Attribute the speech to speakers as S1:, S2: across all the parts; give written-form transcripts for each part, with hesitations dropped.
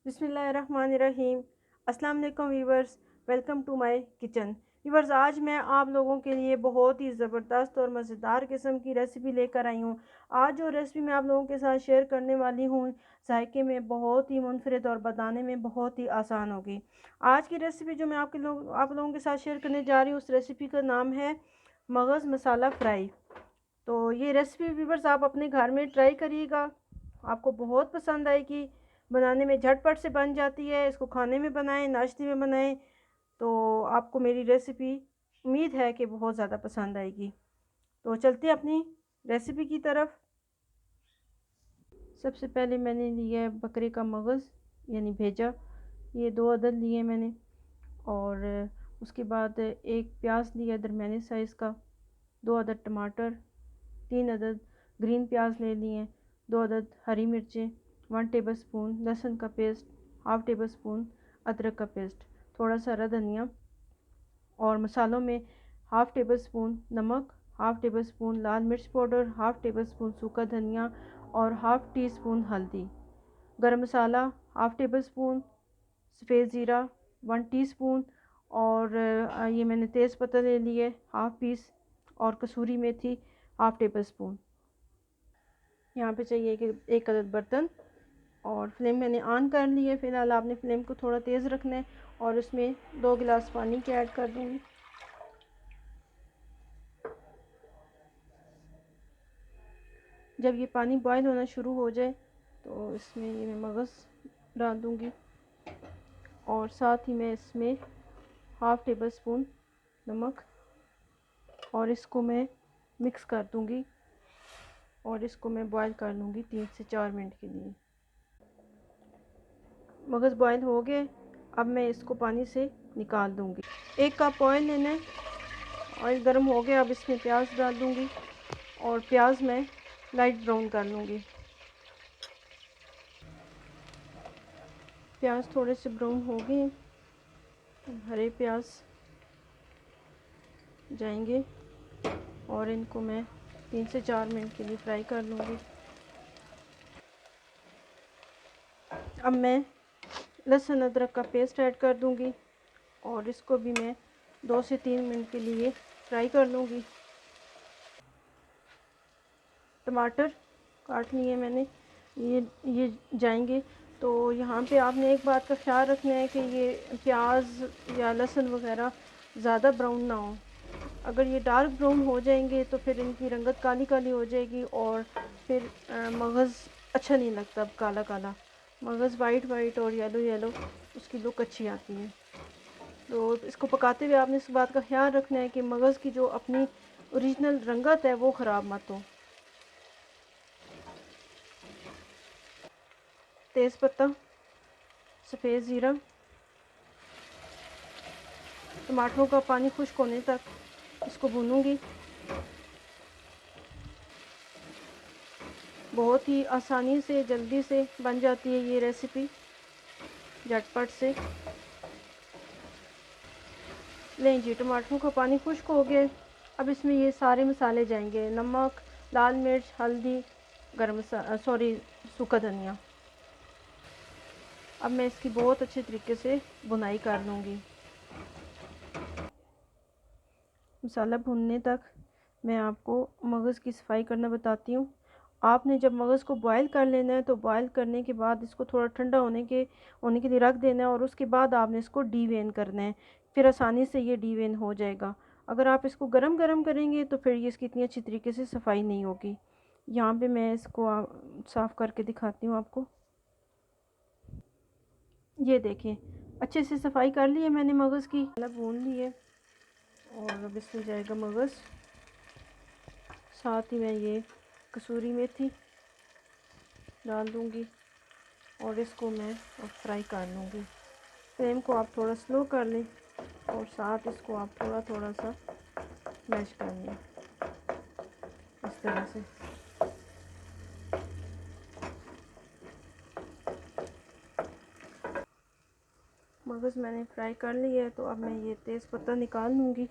S1: बिस्मिल्लाहिर्रहमानिर्रहीम। अस्सलाम वालेकुम viewers, welcome to my kitchen. Viewers, आज मैं आप लोगों के लिए बहुत ही ज़बरदस्त और मज़ेदार किस्म की रेसिपी लेकर आई हूँ। आज जो रेसिपी मैं आप लोगों के साथ शेयर करने वाली हूँ, जायके में बहुत ही मुनफरिद और बनाने में बहुत ही आसान होगी। आज की रेसिपी जो मैं आप लोगों के साथ शेयर करने जा रही हूँ, उस रेसिपी का नाम है मगज़ मसाला फ्राई। तो ये रेसिपी वीवर्स आप अपने घर में ट्राई करिएगा, आपको बहुत पसंद आएगी। बनाने में झटपट से बन जाती है। इसको खाने में बनाएं, नाश्ते में बनाएं, तो आपको मेरी रेसिपी उम्मीद है कि बहुत ज़्यादा पसंद आएगी। तो चलते हैं अपनी रेसिपी की तरफ। सबसे पहले मैंने लिया है बकरे का मगज़ यानी भेजा, ये 2 अदद लिए मैंने। और उसके बाद एक प्याज लिया दरमियाने साइज़ का, 2 अदद टमाटर, 3 अदद ग्रीन प्याज ले लिए, 2 अदद हरी मिर्चें, 1 टेबलस्पून लहसुन का पेस्ट, हाफ़ टेबल स्पून अदरक का पेस्ट, थोड़ा सा हरा धनिया। और मसालों में हाफ़ टेबल स्पून नमक, हाफ़ टेबल स्पून लाल मिर्च पाउडर, हाफ़ टेबल स्पून सूखा धनिया और हाफ़ टी स्पून हल्दी। गरम मसाला हाफ़ टेबल स्पून, सफ़ेद ज़ीरा 1 टीस्पून। और ये मैंने तेज़ पत्ता ले लिए हाफ़ पीस, और कसूरी मेथी हाफ़ टेबल स्पून। यहाँ पे चाहिए कि एक अदद बर्तन, और फ्लेम मैंने ऑन कर ली है। फ़िलहाल आपने फ्लेम को थोड़ा तेज़ रखना है, और उसमें 2 गिलास पानी के ऐड कर दूँगी। जब ये पानी बॉयल होना शुरू हो जाए तो इसमें ये मैं मगज़ डाल दूँगी, और साथ ही मैं इसमें हाफ़ टेबल स्पून नमक, और इसको मैं मिक्स कर दूँगी, और इसको मैं बॉयल कर लूँगी 3 से 4 मिनट के लिए। मगज़ बॉयल हो गए, अब मैं इसको पानी से निकाल दूँगी। 1 कप ऑयल लेना है। ऑयल गर्म हो गया, अब इसमें प्याज डाल दूँगी, और प्याज मैं लाइट ब्राउन कर लूँगी। प्याज थोड़े से ब्राउन हो गए, हरे प्याज जाएंगे, और इनको मैं 3 से 4 मिनट के लिए फ्राई कर लूँगी। अब मैं लहसुन अदरक का पेस्ट ऐड कर दूँगी, और इसको भी मैं 2 से 3 मिनट के लिए फ्राई कर लूँगी। टमाटर काट लिए मैंने, ये जाएंगे। तो यहाँ पे आपने एक बात का ख्याल रखना है कि ये प्याज या लहसुन वगैरह ज़्यादा ब्राउन ना हो। अगर ये डार्क ब्राउन हो जाएंगे तो फिर इनकी रंगत काली काली हो जाएगी, और फिर मगज़ अच्छा नहीं लगता। काला काला मगज़ वाइट वाइट और येलो येलो उसकी लुक अच्छी आती है। तो इसको पकाते हुए आपने इस बात का ख्याल रखना है कि मगज़ की जो अपनी ओरिजिनल रंगत है वो ख़राब मत हो। तेज़ पत्ता, सफ़ेद ज़ीरा, टमाटरों का पानी खुश्क होने तक इसको भूनूंगी। बहुत ही आसानी से जल्दी से बन जाती है ये रेसिपी, झटपट से। लें जी, टमाटरों का पानी खुश्क हो गया। अब इसमें ये सारे मसाले जाएंगे, नमक, लाल मिर्च, हल्दी, गरम मसाला, सॉरी, सूखा धनिया। अब मैं इसकी बहुत अच्छे तरीके से भुनाई कर लूँगी। मसाला भुनने तक मैं आपको मगज़ की सफाई करना बताती हूँ। आपने जब मगज़ को बॉयल कर लेना है तो बॉयल करने के बाद इसको थोड़ा ठंडा होने के लिए रख देना है, और उसके बाद आपने इसको डीवेन करना है। फिर आसानी से ये डीवेन हो जाएगा। अगर आप इसको गरम गरम करेंगे तो फिर ये इसकी इतनी अच्छी तरीके से सफाई नहीं होगी। यहाँ पे मैं इसको साफ़ करके दिखाती हूँ आपको। ये देखें, अच्छे से सफाई कर ली है मैंने मगज़ की, भून ली है। और अब इसमें जाएगा मगज़, साथ ही मैं ये कसूरी मेथी डाल दूँगी, और इसको मैं अब फ्राई कर लूँगी। फ्लेम को आप थोड़ा स्लो कर लें, और साथ इसको आप थोड़ा थोड़ा सा मैश कर लें इस तरह से। मगज़ मैंने फ्राई कर लिया है, तो अब मैं ये तेज़ पत्ता निकाल लूँगी।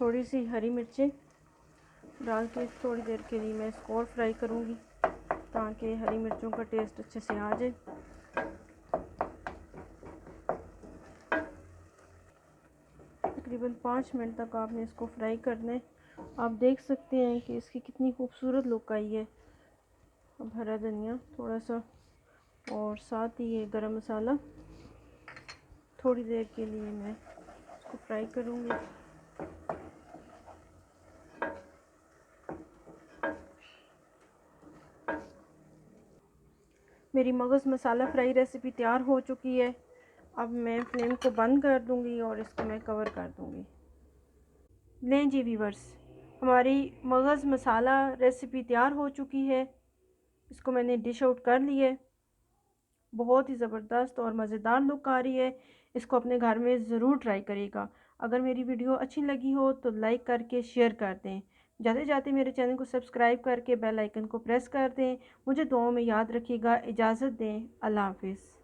S1: थोड़ी सी हरी मिर्चें डाल के थोड़ी देर के लिए मैं इसको और फ्राई करूँगी। ताकि हरी मिर्चों का टेस्ट अच्छे से आ जाए। तकरीबन 5 मिनट तक आपने इसको फ्राई करना है। आप देख सकते हैं कि इसकी कितनी खूबसूरत लुक आई है। अब हरा धनिया थोड़ा सा और साथ ही ये गरम मसाला, थोड़ी देर के लिए मैं इसको फ्राई करूँगी। मेरी मगज़ मसाला फ्राई रेसिपी तैयार हो चुकी है। अब मैं फ्लेम को बंद कर दूँगी और इसको मैं कवर कर दूँगी। लें जी व्यूअर्स, हमारी मगज़ मसाला रेसिपी तैयार हो चुकी है। इसको मैंने डिश आउट कर लिया है। बहुत ही ज़बरदस्त और मज़ेदार लुक आ रही है। इसको अपने घर में ज़रूर ट्राई करिएगा। अगर मेरी वीडियो अच्छी लगी हो तो लाइक करके शेयर कर दें। जाते जाते मेरे चैनल को सब्सक्राइब करके बेल आइकन को प्रेस कर दें। मुझे दुआओं में याद रखिएगा। इजाज़त दें। अल्लाह हाफ़िज़।